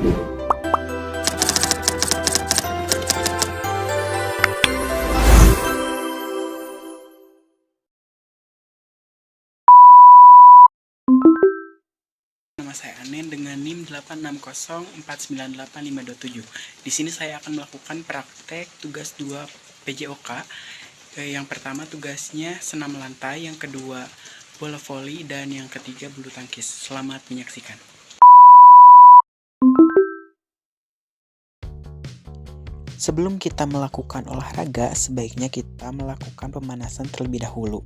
Nama saya Anen dengan NIM 860498527. Di sini saya akan melakukan praktek tugas 2 PJOK. Yang pertama tugasnya senam lantai, yang kedua bola voli, dan yang ketiga bulu tangkis. Selamat menyaksikan. Sebelum kita melakukan olahraga, sebaiknya kita melakukan pemanasan terlebih dahulu,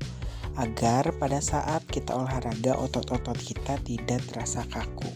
agar pada saat kita olahraga otot-otot kita tidak terasa kaku.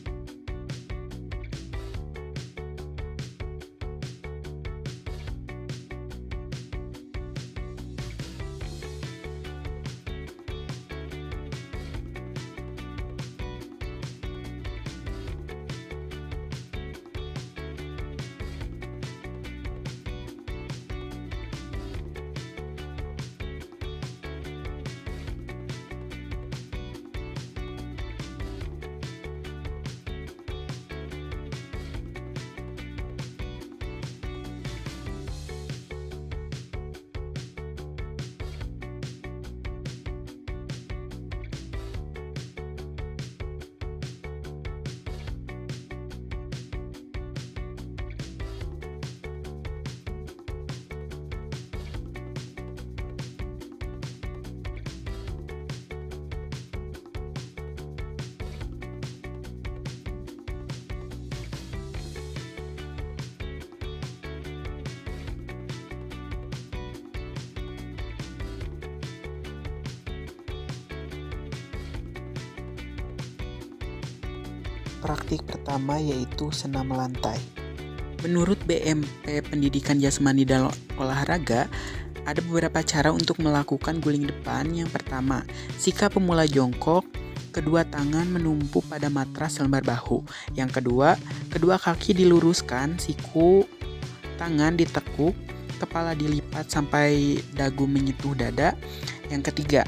Praktik pertama yaitu senam lantai. Menurut BMP Pendidikan Jasmani dan Olahraga, ada beberapa cara untuk melakukan guling depan. Yang pertama, sikap pemula jongkok, kedua tangan menumpu pada matras selembar bahu. Yang kedua, kedua kaki diluruskan, siku tangan ditekuk, kepala dilipat sampai dagu menyentuh dada. Yang ketiga,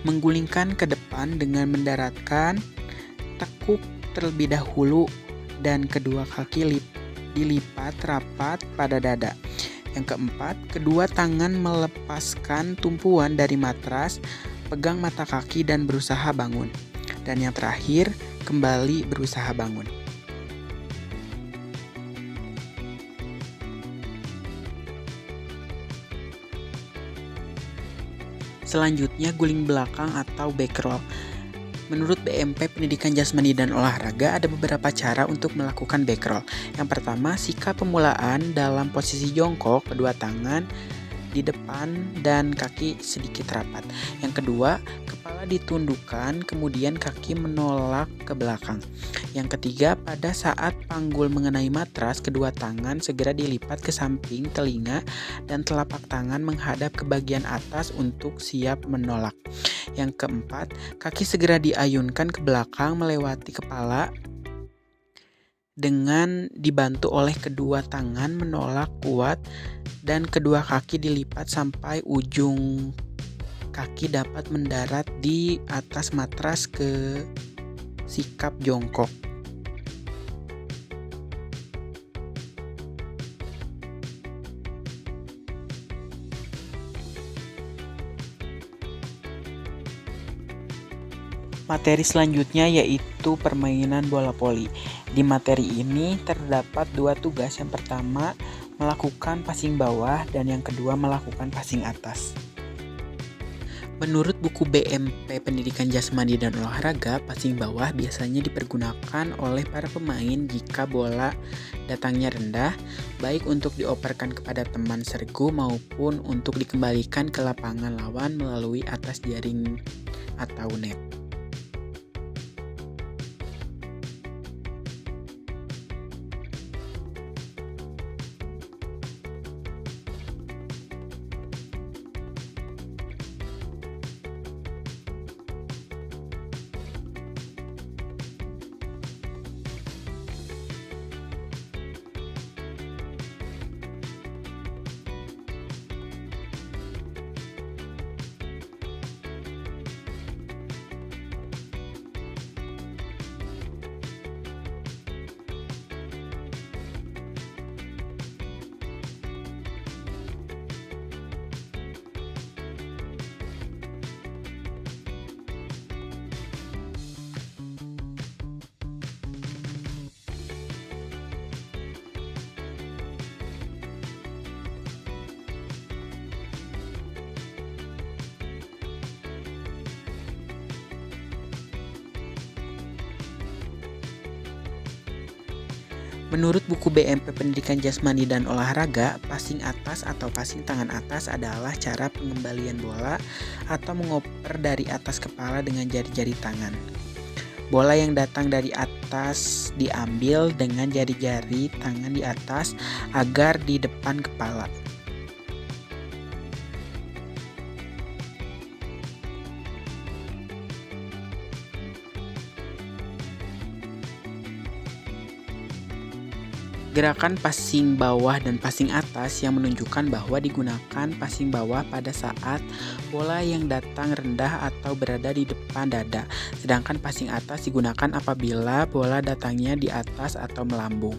menggulingkan ke depan dengan mendaratkan tekuk terlebih dahulu dan kedua kaki dilipat rapat pada dada. Yang keempat, kedua tangan melepaskan tumpuan dari matras, pegang mata kaki dan berusaha bangun. Dan yang terakhir, kembali berusaha bangun. Selanjutnya, guling belakang atau back roll. Menurut BMP Pendidikan Jasmani dan Olahraga, ada beberapa cara untuk melakukan back roll. Yang pertama, sikap pemulaan dalam posisi jongkok, kedua tangan di depan dan kaki sedikit rapat. Yang kedua, kepala ditundukkan, kemudian kaki menolak ke belakang. Yang ketiga, pada saat panggul mengenai matras, kedua tangan segera dilipat ke samping telinga dan telapak tangan menghadap ke bagian atas untuk siap menolak. Yang keempat, kaki segera diayunkan ke belakang melewati kepala dengan dibantu oleh kedua tangan menolak kuat dan kedua kaki dilipat sampai ujung kaki dapat mendarat di atas matras ke sikap jongkok. Materi selanjutnya yaitu permainan bola voli. Di materi ini terdapat dua tugas. Yang pertama, melakukan passing bawah dan yang kedua melakukan passing atas. Menurut buku BMP Pendidikan Jasmani dan Olahraga, passing bawah biasanya dipergunakan oleh para pemain jika bola datangnya rendah, baik untuk dioperkan kepada teman sergu maupun untuk dikembalikan ke lapangan lawan melalui atas jaring atau net. Menurut buku BMP Pendidikan Jasmani dan Olahraga, passing atas atau passing tangan atas adalah cara pengembalian bola atau mengoper dari atas kepala dengan jari-jari tangan. Bola yang datang dari atas diambil dengan jari-jari tangan di atas agar di depan kepala. Gerakan passing bawah dan passing atas yang menunjukkan bahwa digunakan passing bawah pada saat bola yang datang rendah atau berada di depan dada, sedangkan passing atas digunakan apabila bola datangnya di atas atau melambung.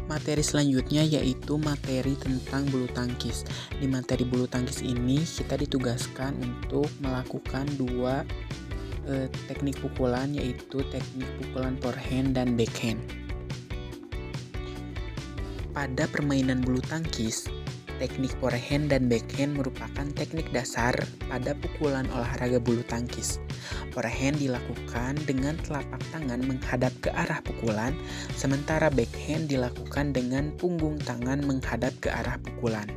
Materi selanjutnya yaitu materi tentang bulu tangkis. Di materi bulu tangkis ini kita ditugaskan untuk melakukan dua teknik pukulan, yaitu teknik pukulan forehand dan backhand. Pada permainan bulu tangkis, teknik forehand dan backhand merupakan teknik dasar pada pukulan olahraga bulu tangkis. Forehand dilakukan dengan telapak tangan menghadap ke arah pukulan, sementara backhand dilakukan dengan punggung tangan menghadap ke arah pukulan.